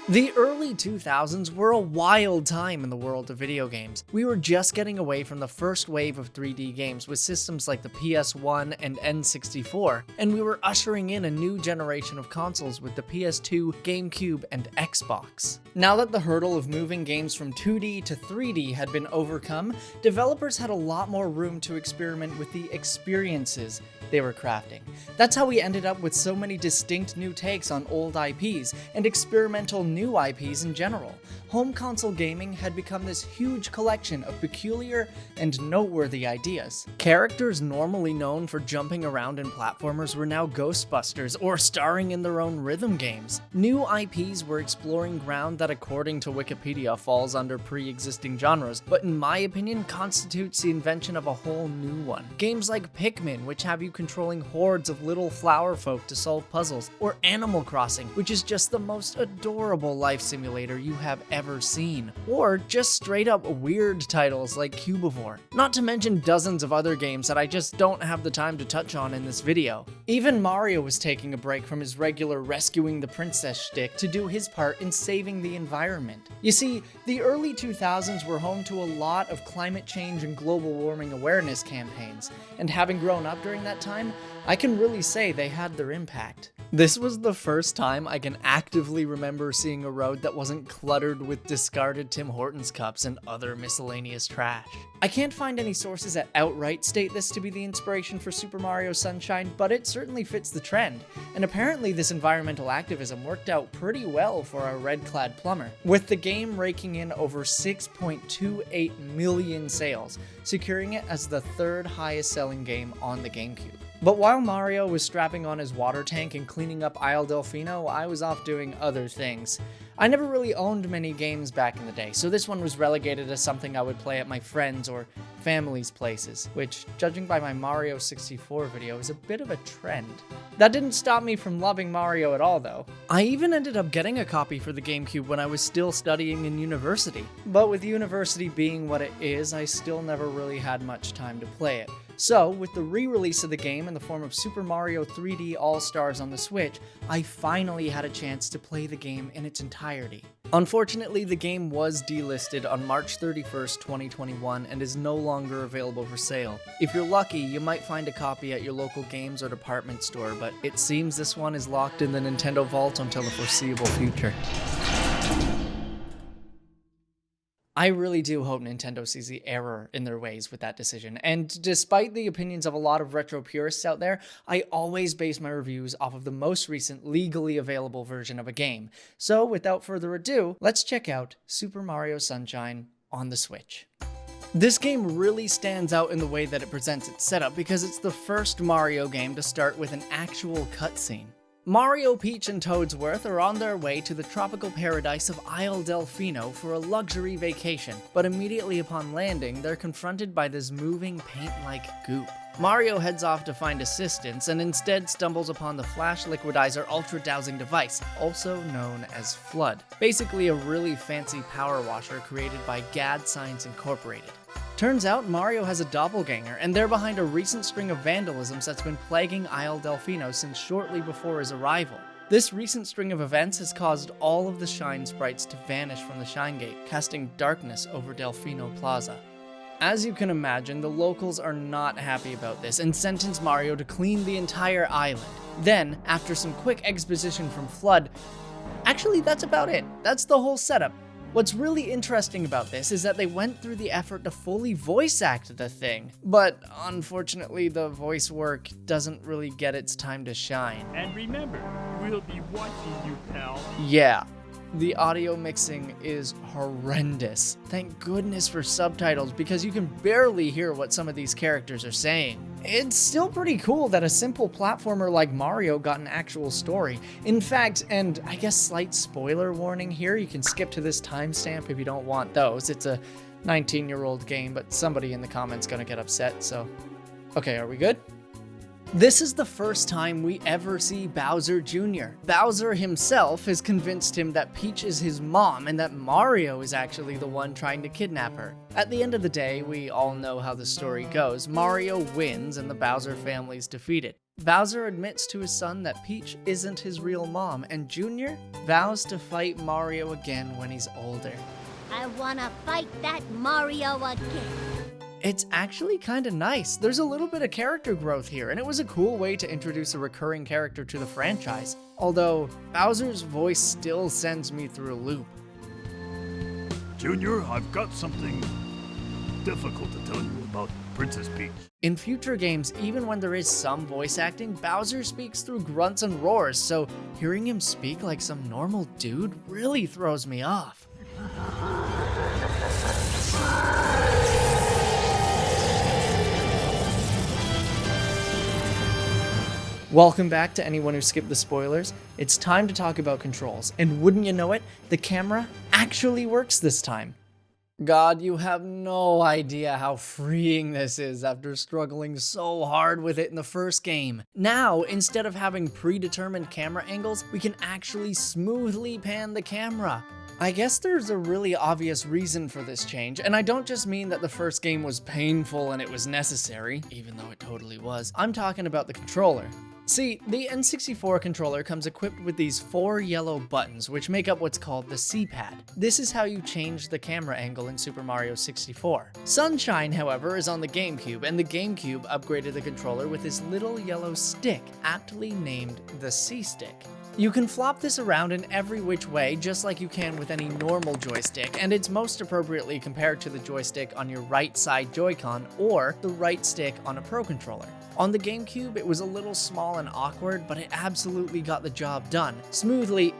The early 2000s were a wild time in the world of video games. We were just getting away from the first wave of 3D games with systems like the PS1 and N64, and we were ushering in a new generation of consoles with the PS2, GameCube, and Xbox. Now that the hurdle of moving games from 2D to 3D had been overcome, developers had a lot more room to experiment with the experiences they were crafting. That's how we ended up with so many distinct new takes on old IPs and experimental new IPs in general. Home console gaming had become this huge collection of peculiar and noteworthy ideas. Characters normally known for jumping around in platformers were now Ghostbusters or starring in their own rhythm games. New IPs were exploring ground that, according to Wikipedia, falls under pre-existing genres, but in my opinion constitutes the invention of a whole new one. Games like Pikmin, which have you controlling hordes of little flower folk to solve puzzles, or Animal Crossing, which is just the most adorable life simulator you have ever seen, or just straight up weird titles like Cubivore. Not to mention dozens of other games that I just don't have the time to touch on in this video. Even Mario was taking a break from his regular rescuing the princess shtick to do his part in saving the environment. You see, the early 2000s were home to a lot of climate change and global warming awareness campaigns, and having grown up during that time, I can really say they had their impact. This was the first time I can actively remember seeing a road that wasn't cluttered with discarded Tim Hortons cups and other miscellaneous trash. I can't find any sources that outright state this to be the inspiration for Super Mario Sunshine, but it certainly fits the trend, and apparently this environmental activism worked out pretty well for our red-clad plumber, with the game raking in over 6.28 million sales, securing it as the third highest selling game on the GameCube. But while Mario was strapping on his water tank and cleaning up Isle Delfino, I was off doing other things. I never really owned many games back in the day, so this one was relegated as something I would play at my friends' or family's places, which, judging by my Mario 64 video, is a bit of a trend. That didn't stop me from loving Mario at all, though. I even ended up getting a copy for the GameCube when I was still studying in university. But with university being what it is, I still never really had much time to play it. So, with the re-release of the game in the form of Super Mario 3D All-Stars on the Switch, I finally had a chance to play the game in its entirety. Unfortunately, the game was delisted on March 31st, 2021 and is no longer available for sale. If you're lucky, you might find a copy at your local games or department store, but it seems this one is locked in the Nintendo vault until the foreseeable future. I really do hope Nintendo sees the error in their ways with that decision, and despite the opinions of a lot of retro purists out there, I always base my reviews off of the most recent legally available version of a game. So without further ado, let's check out Super Mario Sunshine on the Switch. This game really stands out in the way that it presents its setup because it's the first Mario game to start with an actual cutscene. Mario, Peach, and Toadsworth are on their way to the tropical paradise of Isle Delfino for a luxury vacation, but immediately upon landing, they're confronted by this moving paint-like goop. Mario heads off to find assistance and instead stumbles upon the Flash Liquidizer Ultra Dowsing device, also known as Flood. Basically a really fancy power washer created by GAD Science Incorporated. Turns out Mario has a doppelganger, and they're behind a recent string of vandalisms that's been plaguing Isle Delfino since shortly before his arrival. This recent string of events has caused all of the Shine Sprites to vanish from the Shine Gate, casting darkness over Delfino Plaza. As you can imagine, the locals are not happy about this and sentence Mario to clean the entire island. Then, after some quick exposition from Flood, actually that's about it. That's the whole setup. What's really interesting about this is that they went through the effort to fully voice act the thing, but unfortunately the voice work doesn't really get its time to shine. And remember, we'll be watching you, pal. Yeah. The audio mixing is horrendous. Thank goodness for subtitles because you can barely hear what some of these characters are saying. It's still pretty cool that a simple platformer like Mario got an actual story. In fact, and I guess slight spoiler warning here, you can skip to this timestamp if you don't want those. It's a 19-year-old game, but somebody in the comments gonna get upset, so... Okay, are we good? This is the first time we ever see Bowser Jr. Bowser himself has convinced him that Peach is his mom and that Mario is actually the one trying to kidnap her. At the end of the day, we all know how the story goes. Mario wins and the Bowser family is defeated. Bowser admits to his son that Peach isn't his real mom, and Junior vows to fight Mario again when he's older. I wanna fight that Mario again. It's actually kinda nice. There's a little bit of character growth here, and it was a cool way to introduce a recurring character to the franchise. Although, Bowser's voice still sends me through a loop. Junior, I've got something difficult to tell you about Princess Peach. In future games, even when there is some voice acting, Bowser speaks through grunts and roars, so hearing him speak like some normal dude really throws me off. Welcome back to anyone who skipped the spoilers. It's time to talk about controls, and wouldn't you know it, the camera actually works this time. God, you have no idea how freeing this is after struggling so hard with it in the first game. Now, instead of having predetermined camera angles, we can actually smoothly pan the camera. I guess there's a really obvious reason for this change, and I don't just mean that the first game was painful and it was necessary, even though it totally was. I'm talking about the controller. See, the N64 controller comes equipped with these 4 yellow buttons, which make up what's called the C-pad. This is how you change the camera angle in Super Mario 64. Sunshine, however, is on the GameCube, and the GameCube upgraded the controller with this little yellow stick, aptly named the C-stick. You can flop this around in every which way, just like you can with any normal joystick, and it's most appropriately compared to the joystick on your right side Joy-Con or the right stick on a Pro Controller. On the GameCube, it was a little small and awkward, but it absolutely got the job done, smoothly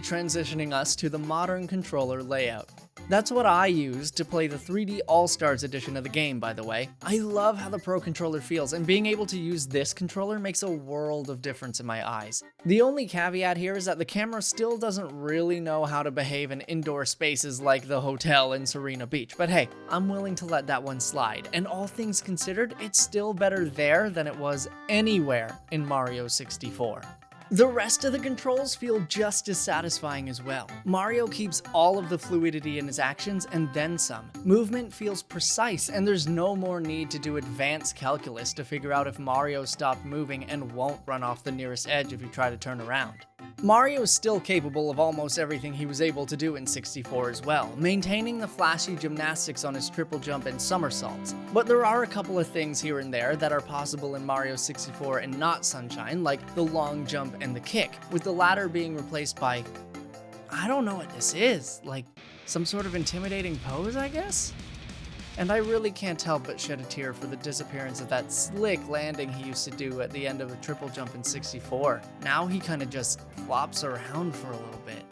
transitioning us to the modern controller layout. That's what I used to play the 3D All-Stars edition of the game, by the way. I love how the Pro Controller feels, and being able to use this controller makes a world of difference in my eyes. The only caveat here is that the camera still doesn't really know how to behave in indoor spaces like the hotel in Serena Beach, but hey, I'm willing to let that one slide, and all things considered, it's still better there than it was anywhere in Mario 64. The rest of the controls feel just as satisfying as well. Mario keeps all of the fluidity in his actions and then some. Movement feels precise, and there's no more need to do advanced calculus to figure out if Mario stopped moving and won't run off the nearest edge if you try to turn around. Mario is still capable of almost everything he was able to do in 64 as well, maintaining the flashy gymnastics on his triple jump and somersaults. But there are a couple of things here and there that are possible in Mario 64 and not Sunshine, like the long jump and the kick, with the latter being replaced by, I don't know what this is, like some sort of intimidating pose, I guess? And I really can't help but shed a tear for the disappearance of that slick landing he used to do at the end of a triple jump in 64. Now he kinda just flops around for a little bit.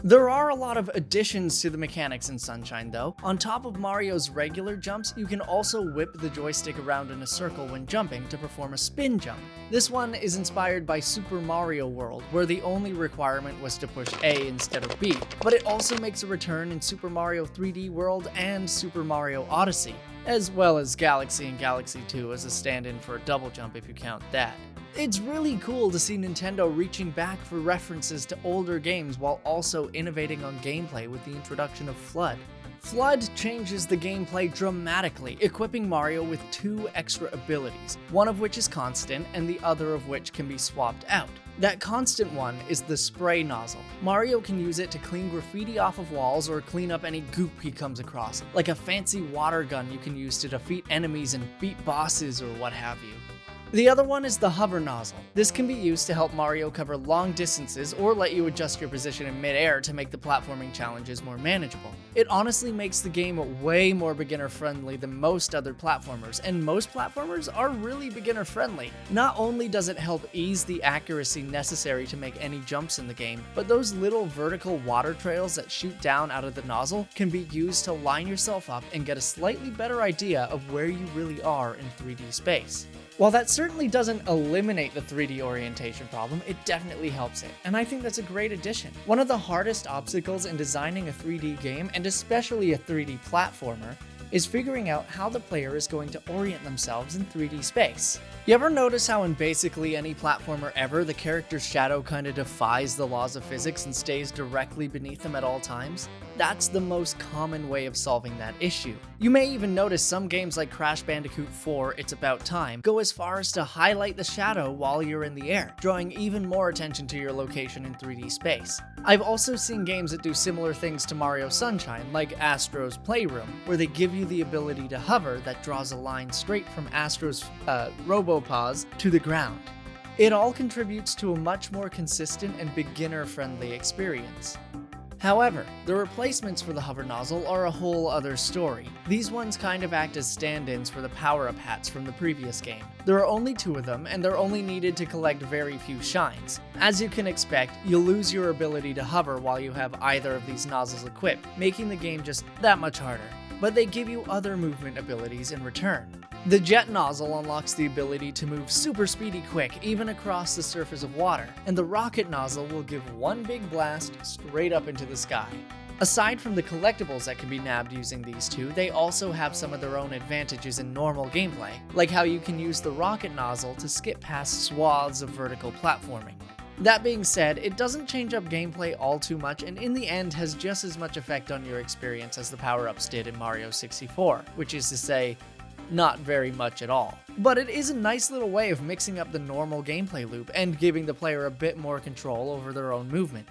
There are a lot of additions to the mechanics in Sunshine though. On top of Mario's regular jumps, you can also whip the joystick around in a circle when jumping to perform a spin jump. This one is inspired by Super Mario World, where the only requirement was to push A instead of B, but it also makes a return in Super Mario 3D World and Super Mario Odyssey, as well as Galaxy and Galaxy 2 as a stand-in for a double jump if you count that. It's really cool to see Nintendo reaching back for references to older games while also innovating on gameplay with the introduction of Flood. Flood changes the gameplay dramatically, equipping Mario with 2 extra abilities, one of which is constant and the other of which can be swapped out. That constant one is the spray nozzle. Mario can use it to clean graffiti off of walls or clean up any goop he comes across, like a fancy water gun you can use to defeat enemies and beat bosses or what have you. The other one is the hover nozzle. This can be used to help Mario cover long distances or let you adjust your position in midair to make the platforming challenges more manageable. It honestly makes the game way more beginner friendly than most other platformers, and most platformers are really beginner friendly. Not only does it help ease the accuracy necessary to make any jumps in the game, but those little vertical water trails that shoot down out of the nozzle can be used to line yourself up and get a slightly better idea of where you really are in 3D space. While that certainly doesn't eliminate the 3D orientation problem, it definitely helps it, and I think that's a great addition. One of the hardest obstacles in designing a 3D game, and especially a 3D platformer, is figuring out how the player is going to orient themselves in 3D space. You ever notice how in basically any platformer ever, the character's shadow kinda defies the laws of physics and stays directly beneath them at all times? That's the most common way of solving that issue. You may even notice some games like Crash Bandicoot 4: It's About Time go as far as to highlight the shadow while you're in the air, drawing even more attention to your location in 3D space. I've also seen games that do similar things to Mario Sunshine, like Astro's Playroom, where they give you the ability to hover that draws a line straight from Astro's Robopaws to the ground. It all contributes to a much more consistent and beginner-friendly experience. However, the replacements for the hover nozzle are a whole other story. These ones kind of act as stand-ins for the power-up hats from the previous game. There are only 2 of them, and they're only needed to collect very few shines. As you can expect, you'll lose your ability to hover while you have either of these nozzles equipped, making the game just that much harder. But they give you other movement abilities in return. The jet nozzle unlocks the ability to move super speedy quick, even across the surface of water, and the rocket nozzle will give one big blast straight up into the sky. Aside from the collectibles that can be nabbed using these 2, they also have some of their own advantages in normal gameplay, like how you can use the rocket nozzle to skip past swaths of vertical platforming. That being said, it doesn't change up gameplay all too much, and in the end has just as much effect on your experience as the power-ups did in Mario 64, which is to say, not very much at all. But it is a nice little way of mixing up the normal gameplay loop and giving the player a bit more control over their own movement.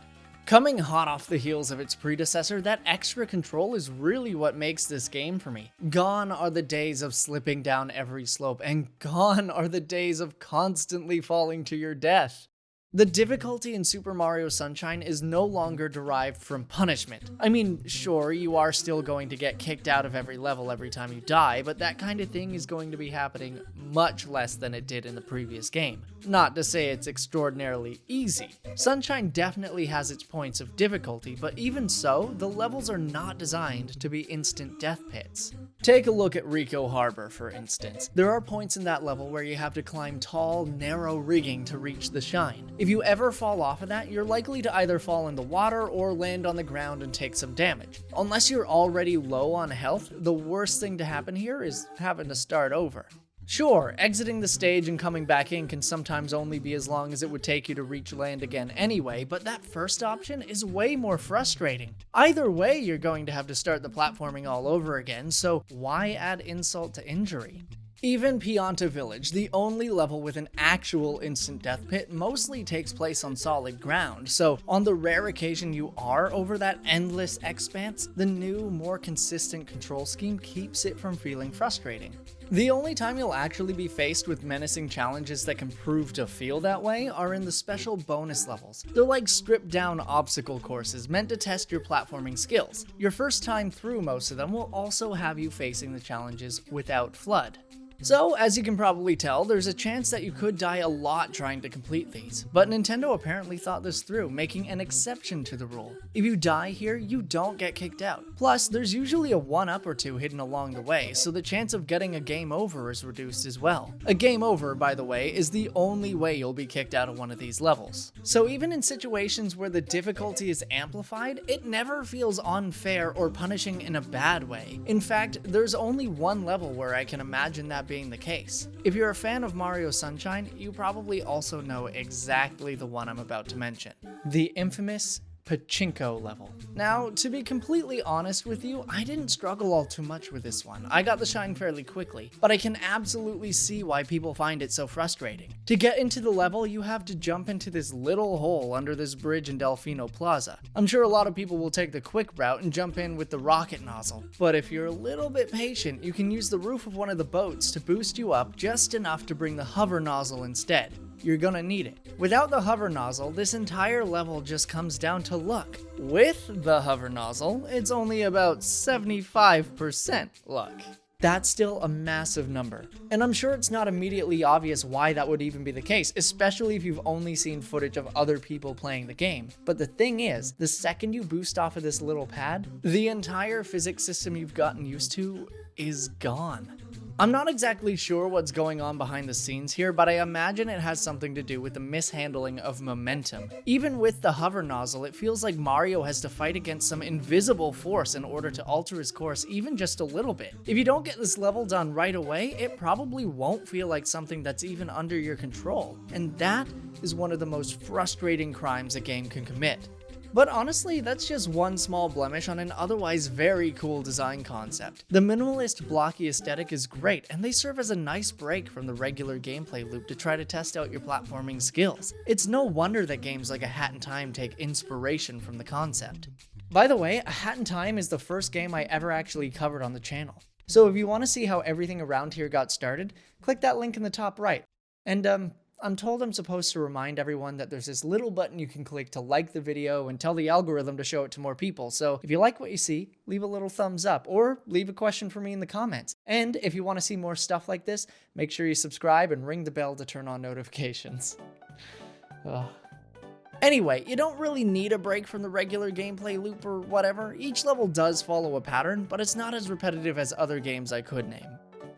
Coming hot off the heels of its predecessor, that extra control is really what makes this game for me. Gone are the days of slipping down every slope, and gone are the days of constantly falling to your death. The difficulty in Super Mario Sunshine is no longer derived from punishment. I mean, sure, you are still going to get kicked out of every level every time you die, but that kind of thing is going to be happening much less than it did in the previous game. Not to say it's extraordinarily easy. Sunshine definitely has its points of difficulty, but even so, the levels are not designed to be instant death pits. Take a look at Rico Harbor, for instance. There are points in that level where you have to climb tall, narrow rigging to reach the shine. If you ever fall off of that, you're likely to either fall in the water or land on the ground and take some damage. Unless you're already low on health, the worst thing to happen here is having to start over. Sure, exiting the stage and coming back in can sometimes only be as long as it would take you to reach land again anyway, but that first option is way more frustrating. Either way, you're going to have to start the platforming all over again, so why add insult to injury? Even Pianta Village, the only level with an actual instant death pit, mostly takes place on solid ground, so on the rare occasion you are over that endless expanse, the new, more consistent control scheme keeps it from feeling frustrating. The only time you'll actually be faced with menacing challenges that can prove to feel that way are in the special bonus levels. They're like stripped down obstacle courses meant to test your platforming skills. Your first time through most of them will also have you facing the challenges without FLUDD. So, as you can probably tell, there's a chance that you could die a lot trying to complete these, but Nintendo apparently thought this through, making an exception to the rule. If you die here, you don't get kicked out. Plus, there's usually a 1-up or 2 hidden along the way, so the chance of getting a game over is reduced as well. A game over, by the way, is the only way you'll be kicked out of one of these levels. So even in situations where the difficulty is amplified, it never feels unfair or punishing in a bad way. In fact, there's only one level where I can imagine that being the case. If you're a fan of Mario Sunshine, you probably also know exactly the one I'm about to mention. The infamous Pachinko level. Now, to be completely honest with you, I didn't struggle all too much with this one. I got the shine fairly quickly, but I can absolutely see why people find it so frustrating. To get into the level, you have to jump into this little hole under this bridge in Delfino Plaza. I'm sure a lot of people will take the quick route and jump in with the rocket nozzle, but if you're a little bit patient, you can use the roof of one of the boats to boost you up just enough to bring the hover nozzle instead. You're gonna need it. Without the hover nozzle, this entire level just comes down to luck. With the hover nozzle, it's only about 75% luck. That's still a massive number. And I'm sure it's not immediately obvious why that would even be the case, especially if you've only seen footage of other people playing the game. But the thing is, the second you boost off of this little pad, the entire physics system you've gotten used to is gone. I'm not exactly sure what's going on behind the scenes here, but I imagine it has something to do with the mishandling of momentum. Even with the hover nozzle, it feels like Mario has to fight against some invisible force in order to alter his course even just a little bit. If you don't get this level done right away, it probably won't feel like something that's even under your control. And that is one of the most frustrating crimes a game can commit. But honestly, that's just one small blemish on an otherwise very cool design concept. The minimalist blocky aesthetic is great, and they serve as a nice break from the regular gameplay loop to try to test out your platforming skills. It's no wonder that games like A Hat in Time take inspiration from the concept. By the way, A Hat in Time is the first game I ever actually covered on the channel. So if you want to see how everything around here got started, click that link in the top right. And I'm told I'm supposed to remind everyone that there's this little button you can click to like the video and tell the algorithm to show it to more people. So if you like what you see, leave a little thumbs up or leave a question for me in the comments. And if you want to see more stuff like this, make sure you subscribe and ring the bell to turn on notifications. Anyway, you don't really need a break from the regular gameplay loop or whatever. Each level does follow a pattern, but it's not as repetitive as other games I could name.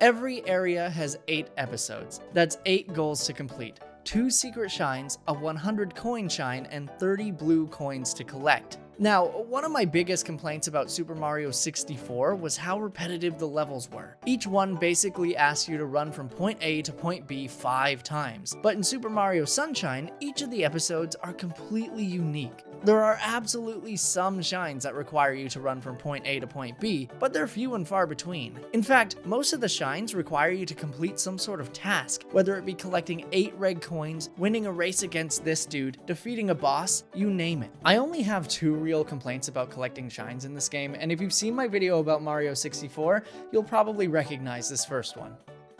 Every area has 8 episodes. That's 8 goals to complete, 2 secret shines, a 100 coin shine, and 30 blue coins to collect. Now, one of my biggest complaints about Super Mario 64 was how repetitive the levels were. Each one basically asks you to run from point A to point B 5 times, but in Super Mario Sunshine, each of the episodes are completely unique. There are absolutely some shines that require you to run from point A to point B, but they're few and far between. In fact, most of the shines require you to complete some sort of task, whether it be collecting 8 red coins, winning a race against this dude, defeating a boss, you name it. I only have 2 real complaints about collecting shines in this game, and if you've seen my video about Mario 64, you'll probably recognize this first one.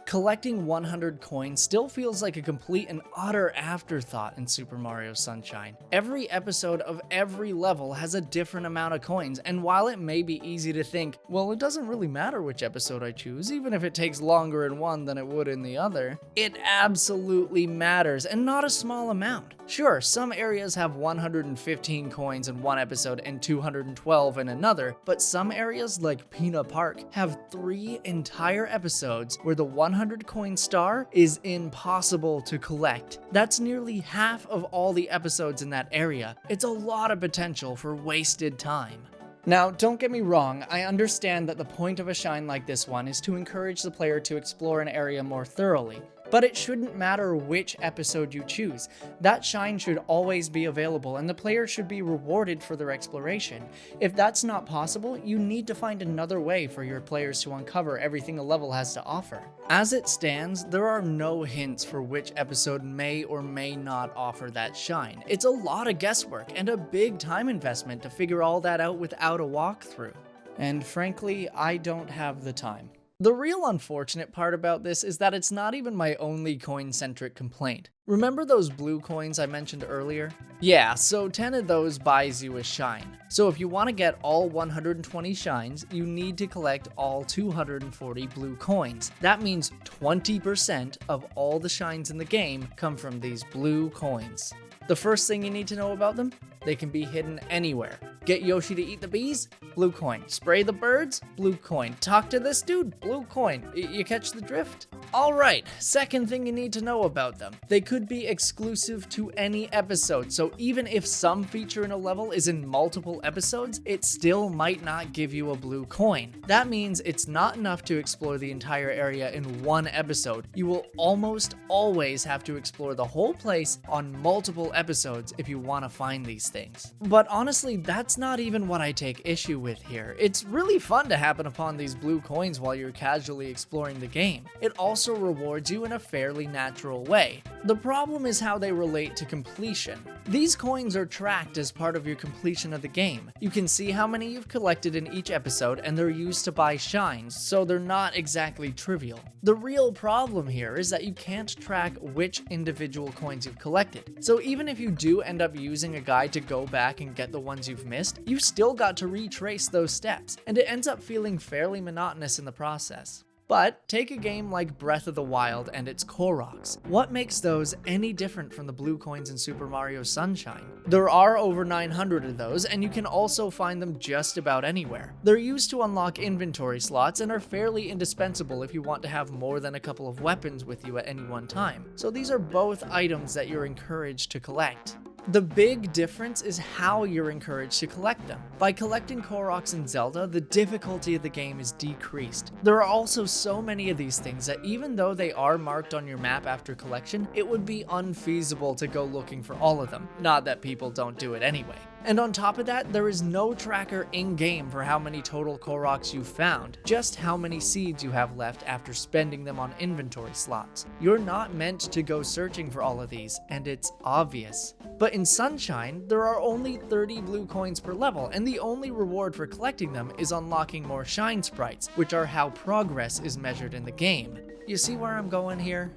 Collecting 100 coins still feels like a complete and utter afterthought in Super Mario Sunshine. Every episode of every level has a different amount of coins, and while it may be easy to think, well, it doesn't really matter which episode I choose, even if it takes longer in one than it would in the other, it absolutely matters, and not a small amount. Sure, some areas have 115 coins in one episode and 212 in another, but some areas, like Peanut Park, have 3 entire episodes where the 100 coin star is impossible to collect. That's nearly half of all the episodes in that area. It's a lot of potential for wasted time. Now, don't get me wrong, I understand that the point of a shine like this one is to encourage the player to explore an area more thoroughly. But it shouldn't matter which episode you choose. That shine should always be available, and the player should be rewarded for their exploration. If that's not possible, you need to find another way for your players to uncover everything a level has to offer. As it stands, there are no hints for which episode may or may not offer that shine. It's a lot of guesswork and a big time investment to figure all that out without a walkthrough. And frankly, I don't have the time. The real unfortunate part about this is that it's not even my only coin-centric complaint. Remember those blue coins I mentioned earlier? Yeah, so 10 of those buys you a shine. So if you want to get all 120 shines, you need to collect all 240 blue coins. That means 20% of all the shines in the game come from these blue coins. The first thing you need to know about them? They can be hidden anywhere. Get Yoshi to eat the bees? Blue coin. Spray the birds? Blue coin. Talk to this dude? Blue coin. You catch the drift? Alright, second thing you need to know about them. They could be exclusive to any episode, so even if some feature in a level is in multiple episodes, it still might not give you a blue coin. That means it's not enough to explore the entire area in one episode. You will almost always have to explore the whole place on multiple episodes if you want to find these things. But honestly, that's not even what I take issue with here. It's really fun to happen upon these blue coins while you're casually exploring the game. It also rewards you in a fairly natural way. The problem is how they relate to completion. These coins are tracked as part of your completion of the game. You can see how many you've collected in each episode, and they're used to buy shines, so they're not exactly trivial. The real problem here is that you can't track which individual coins you've collected. So even if you do end up using a guide to go back and get the ones you've missed, you've still got to retrace those steps, and it ends up feeling fairly monotonous in the process. But take a game like Breath of the Wild and its Koroks. What makes those any different from the blue coins in Super Mario Sunshine? There are over 900 of those, and you can also find them just about anywhere. They're used to unlock inventory slots and are fairly indispensable if you want to have more than a couple of weapons with you at any one time. So these are both items that you're encouraged to collect. The big difference is how you're encouraged to collect them. By collecting Koroks in Zelda, the difficulty of the game is decreased. There are also so many of these things that even though they are marked on your map after collection, it would be unfeasible to go looking for all of them. Not that people don't do it anyway. And on top of that, there is no tracker in-game for how many total Koroks you've found, just how many seeds you have left after spending them on inventory slots. You're not meant to go searching for all of these, and it's obvious. But in Sunshine, there are only 30 blue coins per level, and the only reward for collecting them is unlocking more shine sprites, which are how progress is measured in the game. You see where I'm going here?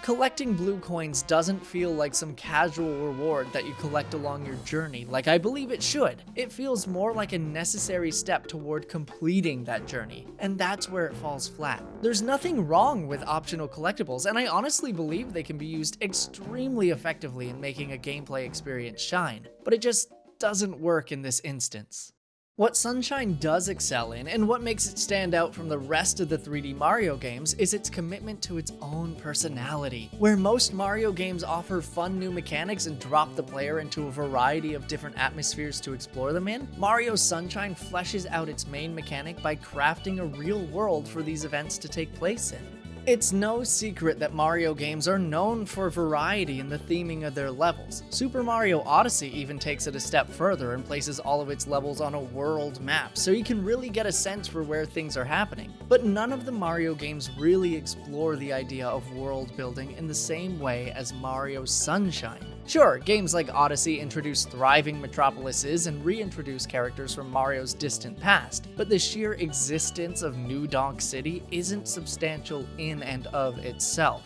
Collecting blue coins doesn't feel like some casual reward that you collect along your journey like I believe it should. It feels more like a necessary step toward completing that journey, and that's where it falls flat. There's nothing wrong with optional collectibles, and I honestly believe they can be used extremely effectively in making a gameplay experience shine, but it just doesn't work in this instance. What Sunshine does excel in, and what makes it stand out from the rest of the 3D Mario games, is its commitment to its own personality. Where most Mario games offer fun new mechanics and drop the player into a variety of different atmospheres to explore them in, Mario Sunshine fleshes out its main mechanic by crafting a real world for these events to take place in. It's no secret that Mario games are known for variety in the theming of their levels. Super Mario Odyssey even takes it a step further and places all of its levels on a world map, so you can really get a sense for where things are happening. But none of the Mario games really explore the idea of world building in the same way as Mario Sunshine. Sure, games like Odyssey introduce thriving metropolises and reintroduce characters from Mario's distant past, but the sheer existence of New Donk City isn't substantial in and of itself.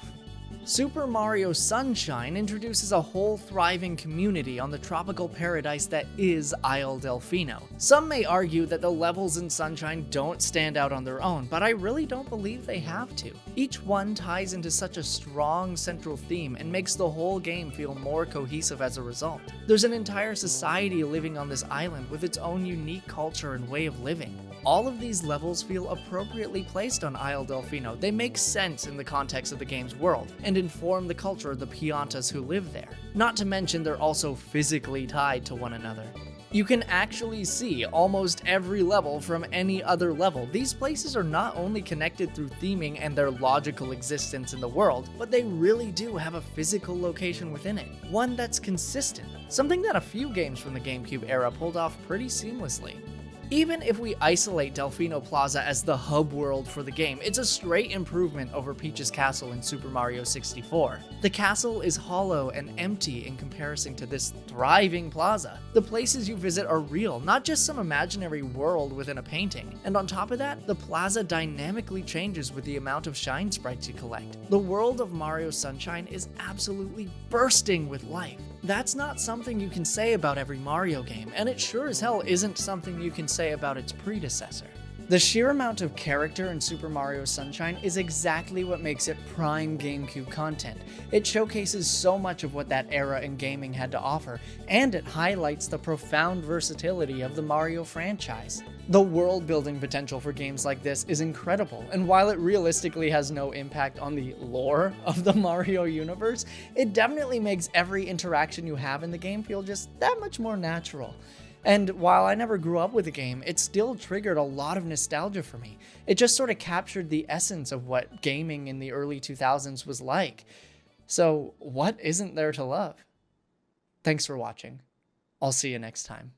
Super Mario Sunshine introduces a whole thriving community on the tropical paradise that is Isle Delfino. Some may argue that the levels in Sunshine don't stand out on their own, but I really don't believe they have to. Each one ties into such a strong central theme and makes the whole game feel more cohesive as a result. There's an entire society living on this island with its own unique culture and way of living. All of these levels feel appropriately placed on Isle Delfino. They make sense in the context of the game's world, and inform the culture of the Piantas who live there. Not to mention they're also physically tied to one another. You can actually see almost every level from any other level. These places are not only connected through theming and their logical existence in the world, but they really do have a physical location within it. One that's consistent, something that a few games from the GameCube era pulled off pretty seamlessly. Even if we isolate Delfino Plaza as the hub world for the game, it's a straight improvement over Peach's Castle in Super Mario 64. The castle is hollow and empty in comparison to this thriving plaza. The places you visit are real, not just some imaginary world within a painting. And on top of that, the plaza dynamically changes with the amount of shine sprites you collect. The world of Mario Sunshine is absolutely bursting with life. That's not something you can say about every Mario game, and it sure as hell isn't something you can say about its predecessor. The sheer amount of character in Super Mario Sunshine is exactly what makes it prime GameCube content. It showcases so much of what that era in gaming had to offer, and it highlights the profound versatility of the Mario franchise. The world-building potential for games like this is incredible, and while it realistically has no impact on the lore of the Mario universe, it definitely makes every interaction you have in the game feel just that much more natural. And while I never grew up with the game, it still triggered a lot of nostalgia for me. It just sort of captured the essence of what gaming in the early 2000s was like. So what isn't there to love? Thanks for watching. I'll see you next time.